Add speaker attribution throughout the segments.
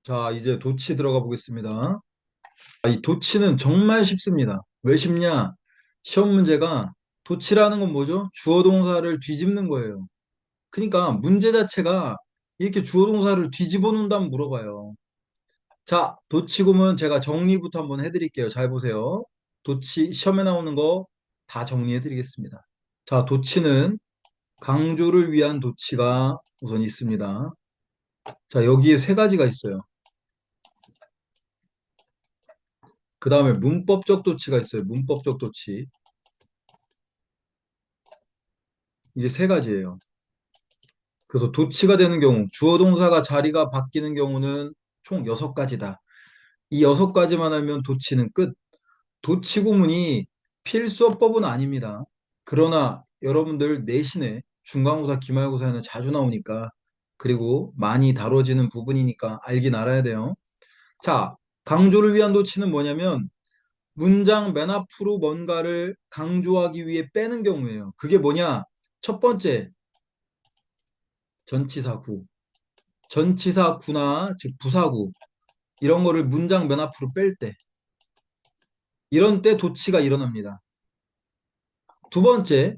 Speaker 1: 자, 이제 도치 들어가 보겠습니다. 이 도치는 정말 쉽습니다. 왜 쉽냐? 시험 문제가 도치라는 건 뭐죠? 주어 동사를 뒤집는 거예요. 그러니까 문제 자체가 이렇게 주어 동사를 뒤집어 놓는다면 물어봐요. 자, 도치구문 제가 정리부터 한번 해드릴게요. 잘 보세요. 도치 시험에 나오는 거 다 정리해 드리겠습니다. 자, 도치는 강조를 위한 도치가 우선 있습니다. 자, 여기에 세 가지가 있어요. 그 다음에 문법적 도치가 있어요. 문법적 도치. 이게 세 가지예요. 그래서 도치가 되는 경우, 주어 동사가 자리가 바뀌는 경우는 총 여섯 가지다. 이 여섯 가지만 하면 도치는 끝. 도치 구문이 필수어법은 아닙니다. 그러나 여러분들 내신에 중간고사, 기말고사에는 자주 나오니까 그리고 많이 다뤄지는 부분이니까 알긴 알아야 돼요. 자, 강조를 위한 도치는 뭐냐면 문장 맨 앞으로 뭔가를 강조하기 위해 빼는 경우예요. 그게 뭐냐? 첫 번째, 전치사구. 전치사구나, 즉 부사구. 이런 거를 문장 맨 앞으로 뺄 때. 이런 때 도치가 일어납니다. 두 번째,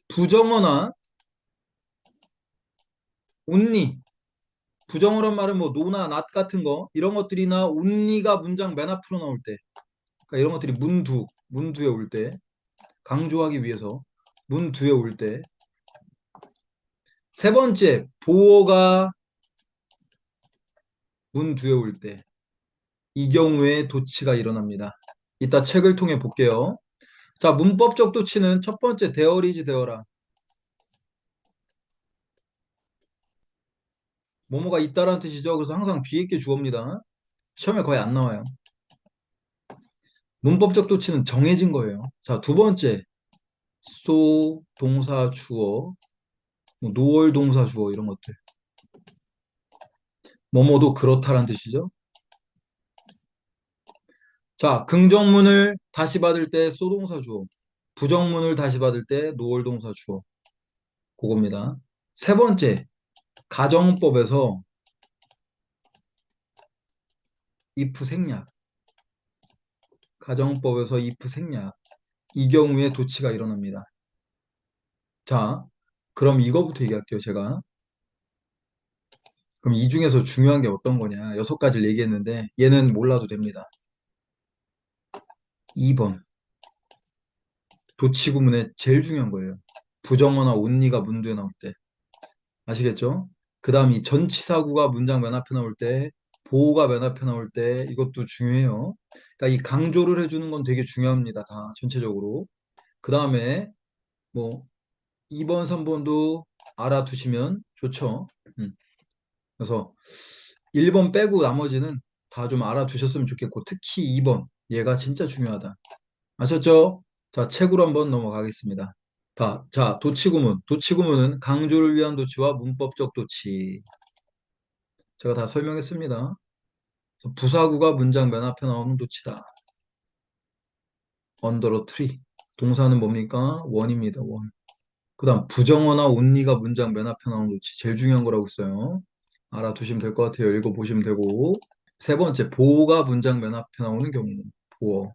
Speaker 1: 부정어나 온리. 부정어란 말은 뭐 노나 not 같은 거, 이런 것들이나 온리가 문장 맨 앞으로 나올 때. 그러니까 이런 것들이 문두에 올 때. 강조하기 위해서 문두에 올 때. 세 번째, 보어가 문두에 올 때. 이 경우에 도치가 일어납니다. 이따 책을 통해 볼게요. 자, 문법적 도치는 첫 번째, 대어리지 되어라. 뭐뭐가 있다라는 뜻이죠. 그래서 항상 뒤에 있게 주어입니다. 시험에 거의 안 나와요. 문법적 도치는 정해진 거예요. 자, 두 번째, 동사, 주어, 뭐 노월 동사, 주어 이런 것들. 뭐뭐도 그렇다라는 뜻이죠. 자, 긍정문을 다시 받을 때 동사, 주어. 부정문을 다시 받을 때 노월 동사, 주어. 그겁니다. 세 번째, 가정법에서 if 생략. 가정법에서 if 생략. 이 경우에 도치가 일어납니다. 자, 그럼 이거부터 얘기할게요, 제가. 그럼 이 중에서 중요한 게 어떤 거냐? 여섯 가지를 얘기했는데 얘는 몰라도 됩니다. 2번. 도치구문에 제일 중요한 거예요. 부정어나 온리가 문두에 나올 때. 아시겠죠? 그 다음 이 전치사구가 문장 맨 앞에 나올 때, 보호가 맨 앞에 나올 때 이것도 중요해요. 그러니까 이 강조를 해주는 건 되게 중요합니다. 다 전체적으로. 그 다음에 뭐 2번, 3번도 알아두시면 좋죠. 그래서 1번 빼고 나머지는 다 좀 알아두셨으면 좋겠고 특히 2번 얘가 진짜 중요하다. 아셨죠? 자, 책으로 한번 넘어가겠습니다. 자, 도치구문. 도치구문은 강조를 위한 도치와 문법적 도치. 제가 다 설명했습니다. 그래서 부사구가 문장 맨 앞에 나오는 도치다. under a tree. 동사는 뭡니까? 원입니다. 원. 그 다음 부정어나 온리가 문장 맨 앞에 나오는 도치. 제일 중요한 거라고 써요. 알아두시면 될 것 같아요. 읽어보시면 되고. 세 번째, 보어가 문장 맨 앞에 나오는 경우. 보어.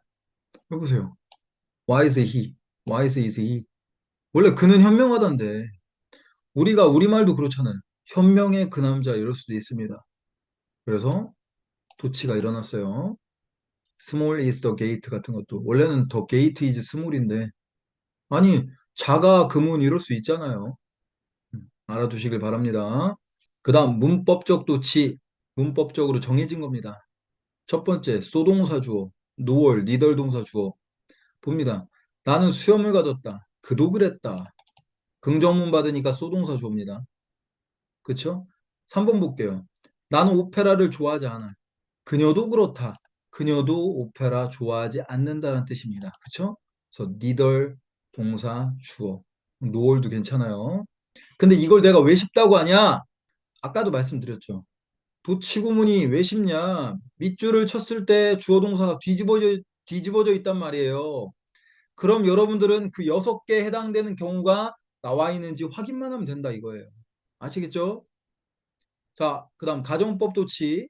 Speaker 1: 해보세요. Why is he? Why is he? 원래 그는 현명하단데. 우리가 우리말도 그렇잖아요. 현명의 그 남자 이럴 수도 있습니다. 그래서 도치가 일어났어요. Small is the gate 같은 것도. 원래는 the gate is small인데. 아니, 자가 금은 이럴 수 있잖아요. 알아두시길 바랍니다. 그 다음 문법적 도치. 문법적으로 정해진 겁니다. 첫 번째, 소동사 주어, 노월, 니덜 동사 주어. 봅니다. 나는 수염을 가졌다. 그도 그랬다. 긍정문 받으니까 소동사 주어입니다. 그쵸? 3번 볼게요. 나는 오페라를 좋아하지 않아. 그녀도 그렇다. 그녀도 오페라 좋아하지 않는다는 뜻입니다. 그쵸? 그래서 니덜 동사 주어. 노월도 괜찮아요. 근데 이걸 내가 왜 쉽다고 하냐? 아까도 말씀드렸죠. 도치구문이 왜 쉽냐? 밑줄을 쳤을 때 주어 동사가 뒤집어져 있단 말이에요. 그럼 여러분들은 그 여섯 개에 해당되는 경우가 나와 있는지 확인만 하면 된다 이거예요. 아시겠죠? 자, 그 다음 가정법 도치.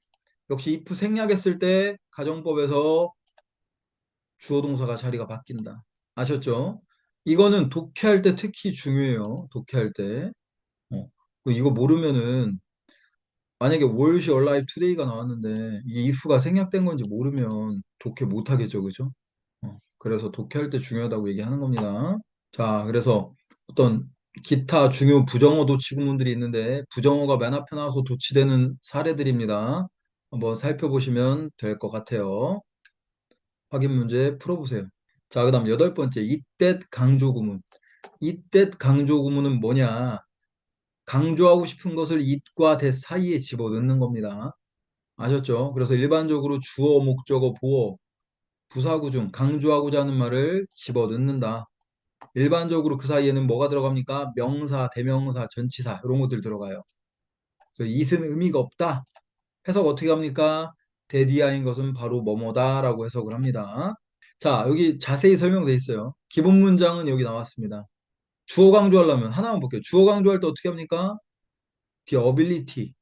Speaker 1: 역시 if 생략했을 때 가정법에서 주어 동사가 자리가 바뀐다. 아셨죠? 이거는 독해할 때 특히 중요해요. 독해할 때. 어. 이거 모르면은 만약에 Was your life today가 나왔는데 이 if가 생략된 건지 모르면 독해 못 하겠죠. 그죠? 그래서 독해할 때 중요하다고 얘기하는 겁니다. 자, 그래서 어떤 기타 중요 부정어 도치구문들이 있는데 부정어가 맨 앞에 나와서 도치되는 사례들입니다. 한번 살펴보시면 될 것 같아요. 확인 문제 풀어보세요. 자, 그다음 여덟 번째 이때 강조구문. 이때 강조구문은 뭐냐? 강조하고 싶은 것을 it과 that 사이에 집어넣는 겁니다. 아셨죠? 그래서 일반적으로 주어, 목적어, 보어, 부사구 중 강조하고자 하는 말을 집어넣는다. 일반적으로 그 사이에는 뭐가 들어갑니까? 명사, 대명사, 전치사 이런 것들 들어가요. 그래서 it은 의미가 없다. 해석 어떻게 합니까? 데디아인 것은 바로 뭐뭐다라고 해석을 합니다. 자, 여기 자세히 설명돼 있어요. 기본 문장은 여기 나왔습니다. 주어 강조하려면 하나만 볼게요. 주어 강조할 때 어떻게 합니까? The ability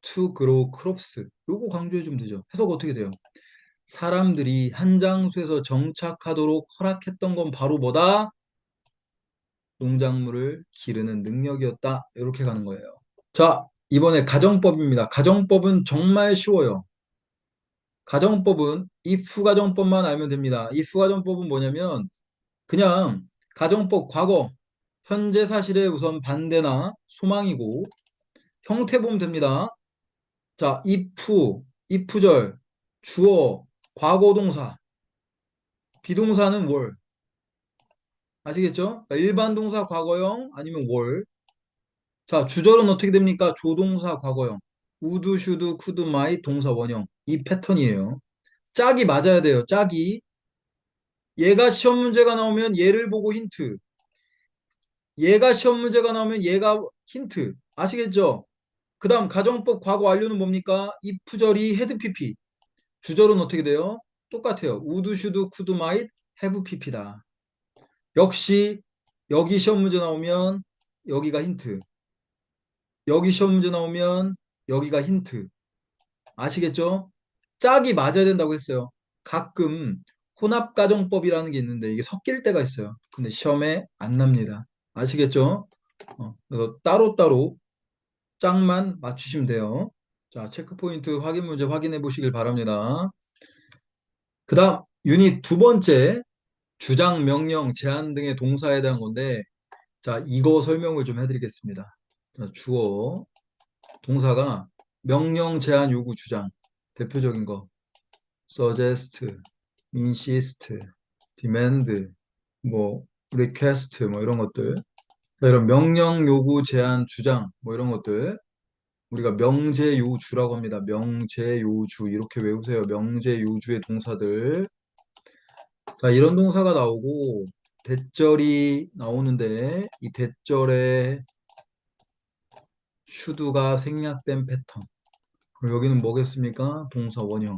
Speaker 1: to grow crops. 요거 강조해 주면 되죠. 해석 어떻게 돼요? 사람들이 한 장소에서 정착하도록 허락했던 건 바로 뭐다? 농작물을 기르는 능력이었다. 이렇게 가는 거예요. 자, 이번에 가정법입니다. 가정법은 정말 쉬워요. 가정법은 if 가정법만 알면 됩니다. if 가정법은 뭐냐면 그냥 가정법 과거, 현재 사실의 우선 반대나 소망이고 형태 보면 됩니다. 자, if절, 주어, 과거 동사, 비동사는 월. 아시겠죠? 그러니까 일반 동사 과거형 아니면 월. 자, 주절은 어떻게 됩니까? 조동사 과거형. would, should, could, might 동사 원형. 이 패턴이에요. 짝이 맞아야 돼요. 짝이. 얘가 시험 문제가 나오면 얘를 보고 힌트. 얘가 시험 문제가 나오면 얘가 힌트. 아시겠죠? 그 다음 가정법 과거 완료는 뭡니까? if절이 had pp. 주절은 어떻게 돼요? 똑같아요. would, should, could, might, have pp다. 역시 여기 시험 문제 나오면 여기가 힌트. 여기 시험 문제 나오면 여기가 힌트. 아시겠죠? 짝이 맞아야 된다고 했어요. 가끔 혼합가정법이라는 게 있는데 이게 섞일 때가 있어요. 근데 시험에 안 납니다. 아시겠죠? 그래서 따로따로 짝만 맞추시면 돼요. 자, 체크포인트 확인 문제 확인해 보시길 바랍니다. 그 다음 유닛 두 번째 주장, 명령, 제한 등의 동사에 대한 건데 자, 이거 설명을 좀 해드리겠습니다. 자, 주어, 동사가 명령, 제한, 요구, 주장 대표적인 거 suggest, insist, demand, 뭐 request 뭐 이런 것들 자, 이런 명령, 요구, 제한, 주장 뭐 이런 것들 우리가 명제요주라고 합니다. 명제요주 이렇게 외우세요. 명제요주의 동사들 자 이런 동사가 나오고 대절이 나오는데 이 대절에 should가 생략된 패턴 그럼 여기는 뭐겠습니까? 동사 원형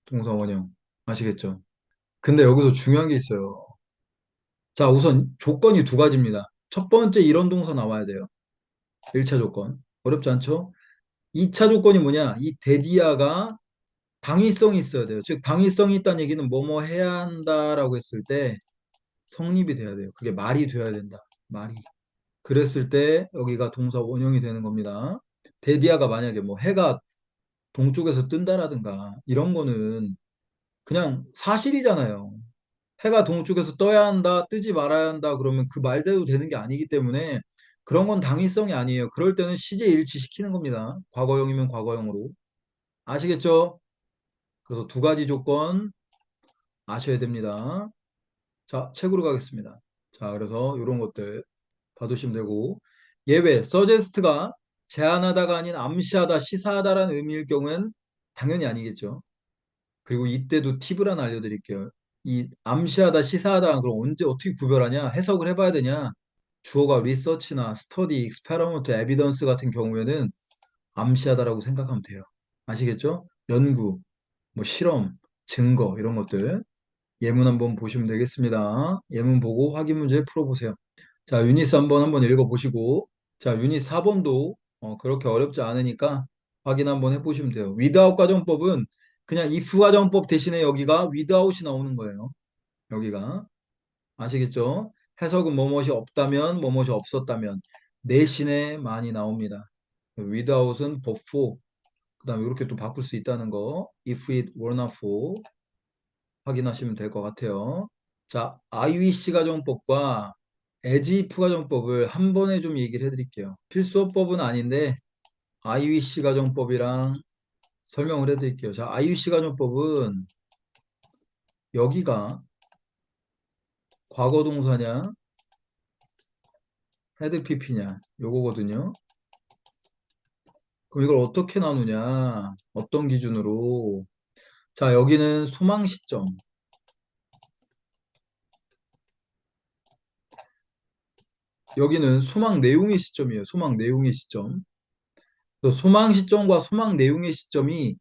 Speaker 1: 동사 원형 아시겠죠? 근데 여기서 중요한 게 있어요. 자, 우선 조건이 두 가지입니다. 첫 번째 이런 동사 나와야 돼요. 1차 조건. 어렵지 않죠? 2차 조건이 뭐냐? 이 데디아가 당위성이 있어야 돼요. 즉, 당위성이 있다는 얘기는 뭐뭐 해야 한다라고 했을 때 성립이 돼야 돼요. 그게 말이 돼야 된다. 말이. 그랬을 때 여기가 동사 원형이 되는 겁니다. 데디아가 만약에 뭐 해가 동쪽에서 뜬다라든가 이런 거는 그냥 사실이잖아요. 해가 동쪽에서 떠야 한다, 뜨지 말아야 한다, 그러면 그 말대로 되는 게 아니기 때문에 그런 건 당위성이 아니에요. 그럴 때는 시제 일치시키는 겁니다. 과거형이면 과거형으로. 아시겠죠? 그래서 두 가지 조건 아셔야 됩니다. 자, 책으로 가겠습니다. 자, 그래서 이런 것들 봐두시면 되고 예외, suggest가 제안하다가 아닌 암시하다, 시사하다라는 의미일 경우엔 당연히 아니겠죠. 그리고 이때도 팁을 하나 알려드릴게요. 이 암시하다, 시사하다 그럼 언제 어떻게 구별하냐? 해석을 해봐야 되냐? 주어가 리서치나 스터디, 익스페리먼트, 에비던스 같은 경우에는 암시하다라고 생각하면 돼요. 아시겠죠? 연구, 뭐 실험, 증거 이런 것들 예문 한번 보시면 되겠습니다. 예문 보고 확인 문제 풀어보세요. 자, 유닛 3번 한번 읽어보시고 자, 유닛 4번도 그렇게 어렵지 않으니까 확인 한번 해보시면 돼요. without 가정법은 그냥 if 가정법 대신에 여기가 without이 나오는 거예요. 여기가. 아시겠죠? 해석은 뭐뭇이 없다면, 뭐뭇이 없었다면 대신에 많이 나옵니다. without은 before, 그 다음에 이렇게 또 바꿀 수 있다는 거 if it were not for 확인하시면 될 것 같아요. 자, I wish 가정법과 as if 가정법을 한 번에 좀 얘기를 해드릴게요. 필수어법은 아닌데 I wish 가정법이랑 설명을 해드릴게요. 자, I wish 가정법은 여기가 과거 동사냐, 헤드 PP냐 요거거든요. 그럼 이걸 어떻게 나누냐? 어떤 기준으로? 자, 여기는 소망 시점. 여기는 소망 내용의 시점이에요. 소망 내용의 시점. 그래서 소망 시점과 소망 내용의 시점이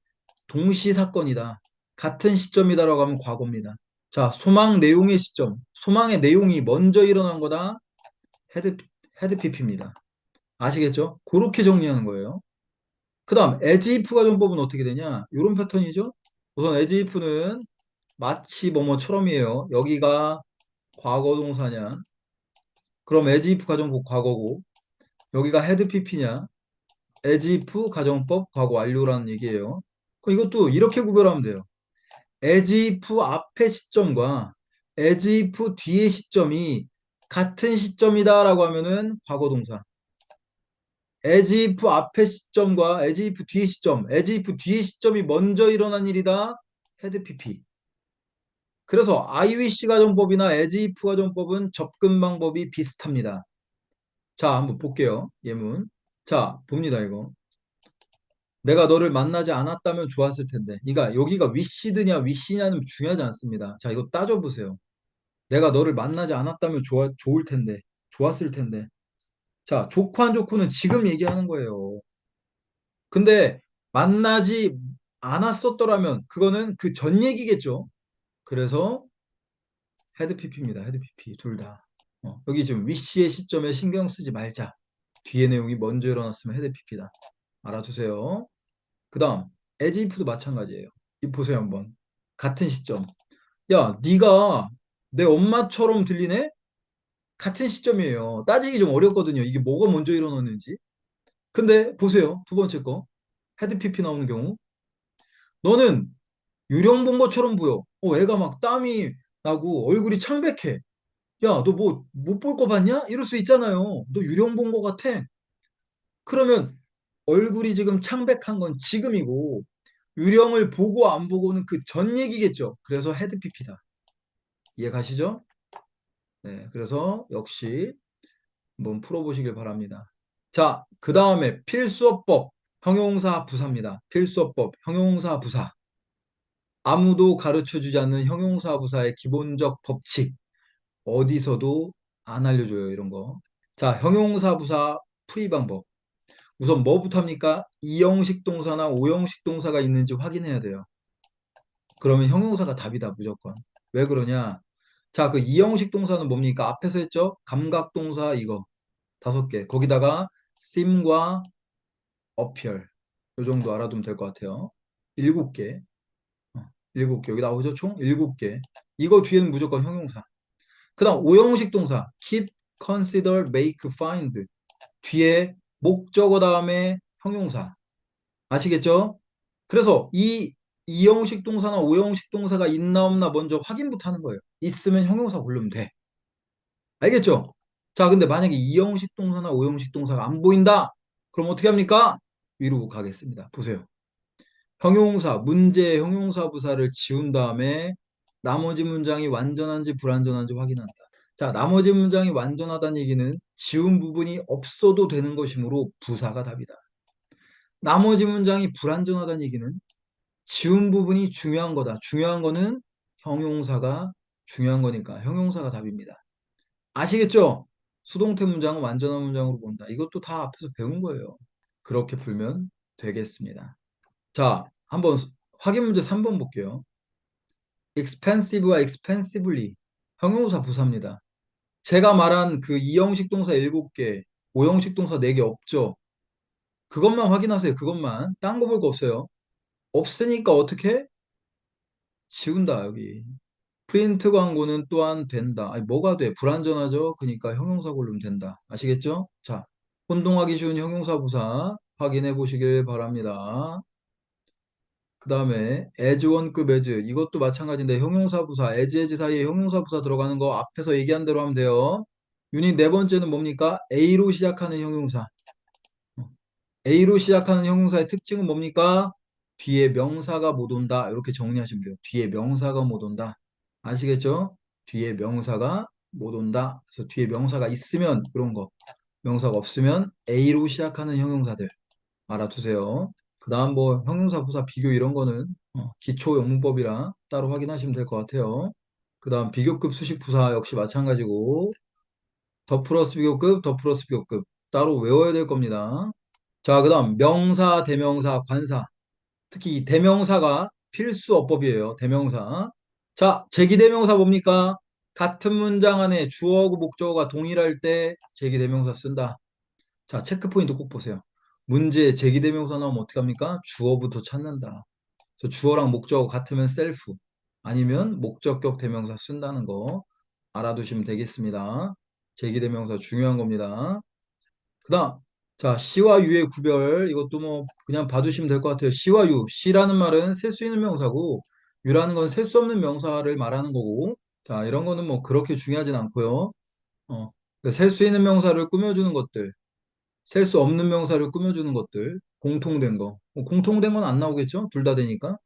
Speaker 1: 동시 사건이다. 같은 시점이다라고 하면 과거입니다. 자, 소망 내용의 시점. 소망의 내용이 먼저 일어난 거다. 헤드, 헤드 PP입니다. 아시겠죠? 그렇게 정리하는 거예요. 그 다음, as if 가정법은 어떻게 되냐? 이런 패턴이죠. 우선 as if는 마치 뭐뭐처럼이에요. 여기가 과거 동사냐? 그럼 as if 가정법 과거고, 여기가 had pp냐? as if 가정법 과거 완료라는 얘기예요. 그럼 이것도 이렇게 구별하면 돼요. as if 앞의 시점과 as if 뒤의 시점이 같은 시점이다라고 하면은 과거 동사. as if 앞의 시점과 as if 뒤의 시점, as if 뒤의 시점이 먼저 일어난 일이다. had pp. 그래서 I wish 가정법이나 as if 가정법은 접근 방법이 비슷합니다. 자, 한번 볼게요. 예문. 자, 봅니다, 이거. 내가 너를 만나지 않았다면 좋았을 텐데. 그러니까 여기가 wish드냐 wish냐는 중요하지 않습니다. 자, 이거 따져보세요. 내가 너를 만나지 않았다면 좋을 텐데. 좋았을 텐데. 자, 좋고 안 좋고는 지금 얘기하는 거예요. 근데 만나지 않았었더라면 그거는 그 전 얘기겠죠. 그래서 헤드 PP입니다. 헤드 PP 둘 다. 여기 지금 wish의 시점에 신경 쓰지 말자. 뒤에 내용이 먼저 일어났으면 헤드 PP다. 알아두세요. 그 다음 as if도 마찬가지예요. 이 보세요 한번. 같은 시점. 야, 네가 내 엄마처럼 들리네? 같은 시점이에요. 따지기 좀 어렵거든요. 이게 뭐가 먼저 일어났는지. 근데 보세요. 두 번째 거. 헤드 PP 나오는 경우. 너는 유령 본 것처럼 보여. 애가 막 땀이 나고 얼굴이 창백해. 야, 너 뭐 못 볼 거 봤냐? 이럴 수 있잖아요. 너 유령 본 거 같아. 그러면 얼굴이 지금 창백한 건 지금이고 유령을 보고 안 보고는 그 전 얘기겠죠. 그래서 헤드 PP다. 이해 가시죠? 네, 그래서 역시 한번 풀어보시길 바랍니다. 자, 그 다음에 필수어법, 형용사 부사입니다. 필수어법, 형용사 부사. 아무도 가르쳐주지 않는 형용사 부사의 기본적 법칙. 어디서도 안 알려줘요, 이런 거. 자, 형용사 부사 풀이 방법. 우선 뭐부터 합니까? 이형식 동사나 오형식 동사가 있는지 확인해야 돼요. 그러면 형용사가 답이다, 무조건. 왜 그러냐? 자, 그 이형식 동사는 뭡니까? 앞에서 했죠? 감각동사 이거. 5개. 거기다가 seem과 appear. 요 정도 알아두면 될 것 같아요. 7개. 7개. 여기 나오죠? 총 7개. 이거 뒤에는 무조건 형용사. 그 다음 오형식 동사. keep, consider, make, find. 뒤에 목적어 다음에 형용사. 아시겠죠? 그래서 이 이형식 동사나 오형식 동사가 있나 없나 먼저 확인부터 하는 거예요. 있으면 형용사 고르면 돼. 알겠죠? 자, 근데 만약에 이형식 동사나 오형식 동사가 안 보인다. 그럼 어떻게 합니까? 위로 가겠습니다. 보세요. 형용사, 문제 형용사 부사를 지운 다음에 나머지 문장이 완전한지 불완전한지 확인한다. 자, 나머지 문장이 완전하다는 얘기는 지운 부분이 없어도 되는 것이므로 부사가 답이다. 나머지 문장이 불완전하다는 얘기는 지운 부분이 중요한 거다. 중요한 거는 형용사가 중요한 거니까 형용사가 답입니다. 아시겠죠? 수동태 문장은 완전한 문장으로 본다. 이것도 다 앞에서 배운 거예요. 그렇게 풀면 되겠습니다. 자, 한번 확인 문제 3번 볼게요. expensive와 expensively 형용사 부사입니다. 제가 말한 그 이형식 동사 7개, 오형식 동사 4개 없죠? 그것만 확인하세요. 그것만. 딴 거 볼 거 없어요. 없으니까 어떻게? 지운다, 여기. 프린트 광고는 또한 된다. 아니, 뭐가 돼? 불완전하죠? 그러니까 형용사 고르면 된다. 아시겠죠? 자, 혼동하기 쉬운 형용사 부사 확인해 보시길 바랍니다. 그 다음에 as 원급 as 이것도 마찬가지인데 형용사 부사 as 사이에 형용사 부사 들어가는 거 앞에서 얘기한 대로 하면 돼요. 유닛 네 번째는 뭡니까? A로 시작하는 형용사. A로 시작하는 형용사의 특징은 뭡니까? 뒤에 명사가 못 온다. 이렇게 정리하시면 돼요. 뒤에 명사가 못 온다. 아시겠죠? 뒤에 명사가 못 온다. 그래서 뒤에 명사가 있으면 그런 거. 명사가 없으면 A로 시작하는 형용사들 알아두세요. 그 다음 뭐 형용사 부사 비교 이런 거는 기초 영문법이라 따로 확인하시면 될 것 같아요. 그 다음 비교급 수식 부사 역시 마찬가지고 더 플러스 비교급 더 플러스 비교급 따로 외워야 될 겁니다. 자, 그 다음 명사, 대명사, 관사. 특히 이 대명사가 필수 어법이에요. 대명사. 자, 제기대명사 뭡니까? 같은 문장 안에 주어하고 목적어가 동일할 때 제기대명사 쓴다. 자, 체크포인트 꼭 보세요. 문제에 제기대명사 나오면 어떻게 합니까? 주어부터 찾는다. 그래서 주어랑 목적어 같으면 셀프, 아니면 목적격 대명사 쓴다는 거 알아두시면 되겠습니다. 제기대명사 중요한 겁니다. 그 다음, 자, 시와 유의 구별. 이것도 뭐 그냥 봐두시면 될 것 같아요. 시와 유. 시라는 말은 셀 수 있는 명사고, 유라는 건 셀 수 없는 명사를 말하는 거고, 자, 이런 거는 뭐 그렇게 중요하진 않고요. 셀 수 있는 명사를 꾸며주는 것들, 셀 수 없는 명사를 꾸며주는 것들, 공통된 거. 뭐 공통된 건 안 나오겠죠? 둘 다 되니까.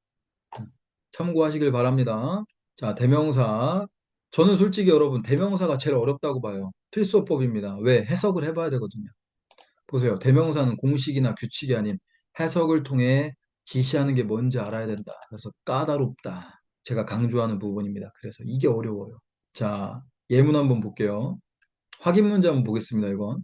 Speaker 1: 참고하시길 바랍니다. 자, 대명사. 저는 솔직히 여러분, 대명사가 제일 어렵다고 봐요. 필수어법입니다. 왜? 해석을 해봐야 되거든요. 보세요. 대명사는 공식이나 규칙이 아닌 해석을 통해 지시하는 게 뭔지 알아야 된다. 그래서 까다롭다. 제가 강조하는 부분입니다. 그래서 이게 어려워요. 자, 예문 한번 볼게요. 확인 문제 한번 보겠습니다. 이건.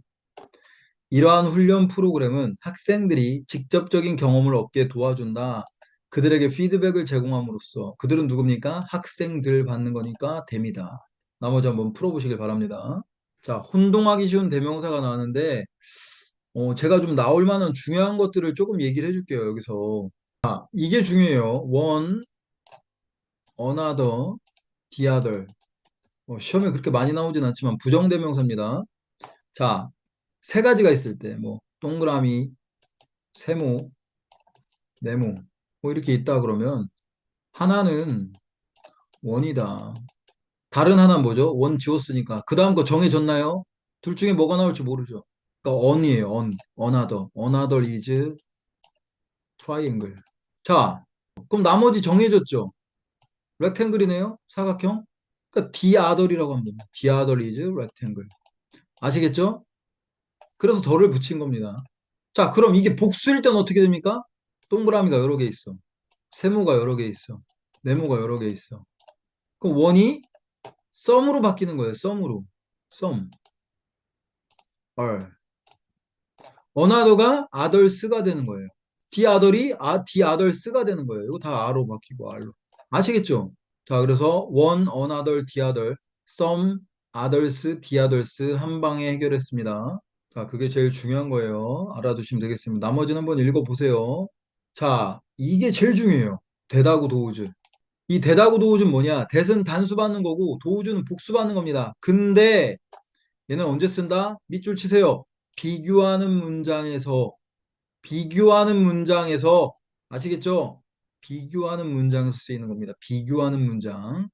Speaker 1: 이러한 훈련 프로그램은 학생들이 직접적인 경험을 얻게 도와준다. 그들에게 피드백을 제공함으로써 그들은 누굽니까? 학생들 받는 거니까 됩니다. 나머지 한번 풀어보시길 바랍니다. 자, 혼동하기 쉬운 대명사가 나왔는데 제가 좀 나올 만한 중요한 것들을 조금 얘기를 해줄게요, 여기서. 이게 중요해요. one, another, the other. 시험에 그렇게 많이 나오진 않지만 부정대명사입니다. 자, 세 가지가 있을 때, 뭐, 동그라미, 세모, 네모, 뭐 이렇게 있다 그러면, 하나는 원이다. 다른 하나는 뭐죠? 원 지웠으니까. 그 다음 거 정해졌나요? 둘 중에 뭐가 나올지 모르죠. 그러니까 on이에요, on. another. another is triangle. 자, 그럼 나머지 정해졌죠? 렉탱글이네요. 사각형. 그러니까 디아덜이라고 하면 됩니다. 디아덜 is rectangle. 아시겠죠? 그래서 덜을 붙인 겁니다. 자, 그럼 이게 복수일 때는 어떻게 됩니까? 동그라미가 여러 개 있어. 세모가 여러 개 있어. 네모가 여러 개 있어. 그럼 원이 썸으로 바뀌는 거예요. 썸으로. 썸. 얼. 어나더가 아덜스가 되는 거예요. 디아덜이 디아덜스가 되는 거예요. 이거 다 아로 바뀌고 알로. 아시겠죠? 자, 그래서 one, another, the other, some, others, the others 한 방에 해결했습니다. 자, 그게 제일 중요한 거예요. 알아두시면 되겠습니다. 나머지는 한번 읽어보세요. 자, 이게 제일 중요해요. 대다구 도우즈. 이 대다구 도우즈는 뭐냐? 대은 단수 받는 거고 도우즈는 복수 받는 겁니다. 근데 얘는 언제 쓴다? 밑줄 치세요. 비교하는 문장에서 비교하는 문장에서 아시겠죠? 비교하는 문장에서 쓰이는 겁니다. 비교하는 문장.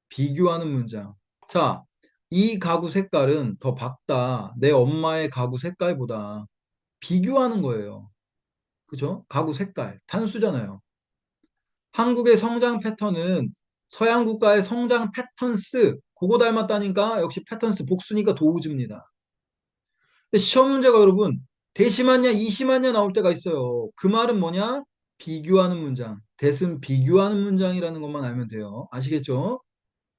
Speaker 1: 비교하는 문장. 자, 이 가구 색깔은 더 밝다. 내 엄마의 가구 색깔보다. 비교하는 거예요. 그죠? 가구 색깔. 단수잖아요. 한국의 성장 패턴은 서양 국가의 성장 패턴스. 그거 닮았다니까 역시 패턴스 복수니까 도우즈입니다. 근데 시험 문제가 여러분 대심하냐 이심하냐 나올 때가 있어요. 그 말은 뭐냐? 비교하는 문장. 대신 비교하는 문장이라는 것만 알면 돼요. 아시겠죠?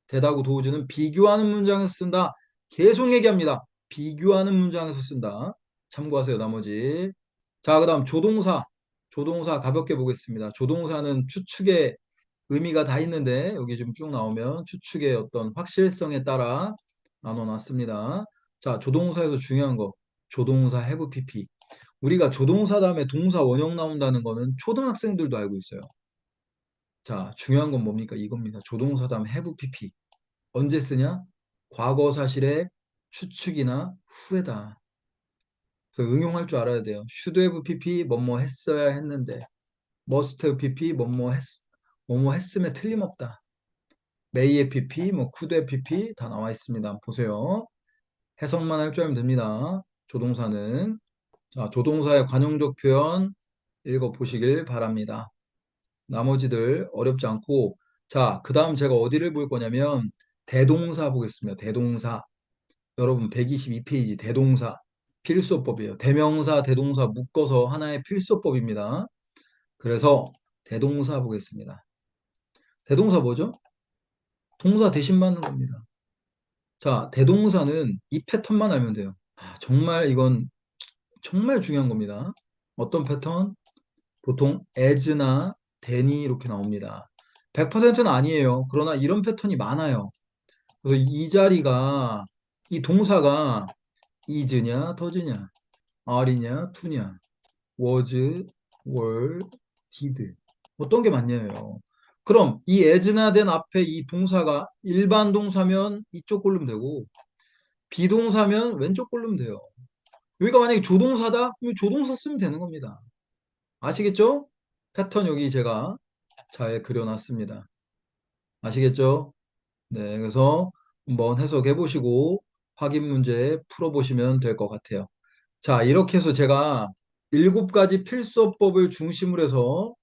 Speaker 1: 대다구 도우즈는 비교하는 문장에서 쓴다. 계속 얘기합니다. 비교하는 문장에서 쓴다. 참고하세요. 나머지. 자, 그 다음 조동사. 조동사 가볍게 보겠습니다. 조동사는 추측의 의미가 다 있는데 여기 좀 쭉 나오면 추측의 어떤 확실성에 따라 나눠놨습니다. 자, 조동사에서 중요한 거. 조동사 have pp. 우리가 조동사 다음에 동사 원형 나온다는 거는 초등학생들도 알고 있어요. 자, 중요한 건 뭡니까? 이겁니다. 조동사 다음 have pp. 언제 쓰냐? 과거 사실의 추측이나 후에다. 그래서 응용할 줄 알아야 돼요. should have pp 뭐뭐 했어야 했는데 must have pp 뭐뭐 했음에 틀림없다. may의 pp 뭐 could have pp 다 나와 있습니다. 보세요. 해석만 할 줄 알면 됩니다. 조동사는. 자, 조동사의 관용적 표현 읽어보시길 바랍니다. 나머지들 어렵지 않고, 자, 그 다음 제가 어디를 볼 거냐면 대동사 보겠습니다. 대동사. 여러분 122페이지 대동사 필수어법이에요. 대명사, 대동사 묶어서 하나의 필수어법입니다. 그래서 대동사 보겠습니다. 대동사 뭐죠? 동사 대신 받는 겁니다. 자, 대동사는 이 패턴만 알면 돼요. 정말 이건 정말 중요한 겁니다. 어떤 패턴? 보통 as나 then이 이렇게 나옵니다. 100%는 아니에요. 그러나 이런 패턴이 많아요. 그래서 이 자리가 이 동사가 is냐, does냐, are냐, to냐, was, were, did 어떤 게 맞냐예요. 그럼 이 as나 then 앞에 이 동사가 일반 동사면 이쪽 고르면 되고 비동사면 왼쪽 고르면 돼요. 여기가 만약에 조동사다? 그럼 조동사 쓰면 되는 겁니다. 아시겠죠? 패턴 여기 제가 잘 그려놨습니다. 아시겠죠? 네, 그래서 한번 해석해 보시고 확인 문제 풀어보시면 될 것 같아요. 자, 이렇게 해서 제가 7가지 필수어법을 중심으로 해서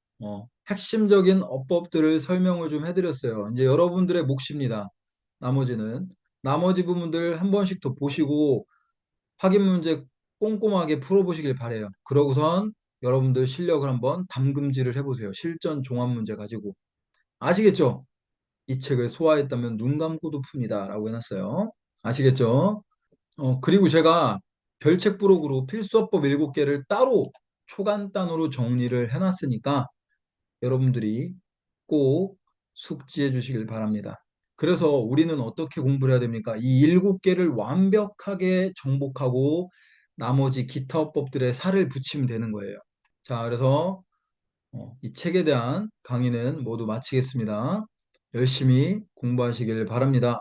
Speaker 1: 핵심적인 어법들을 설명을 좀 해드렸어요. 이제 여러분들의 몫입니다. 나머지는. 나머지 부분들 한 번씩 더 보시고 확인 문제 꼼꼼하게 풀어보시길 바래요. 그러고선 여러분들 실력을 한번 담금질을 해보세요. 실전 종합 문제 가지고. 아시겠죠? 이 책을 소화했다면 눈 감고도 풉니다. 라고 해놨어요. 아시겠죠? 그리고 제가 별책 부록으로 필수어법 7개를 따로 초간단으로 정리를 해놨으니까 여러분들이 꼭 숙지해 주시길 바랍니다. 그래서 우리는 어떻게 공부를 해야 됩니까? 이 7개를 완벽하게 정복하고 나머지 기타 어법들에 살을 붙이면 되는 거예요. 자, 그래서 이 책에 대한 강의는 모두 마치겠습니다. 열심히 공부하시길 바랍니다.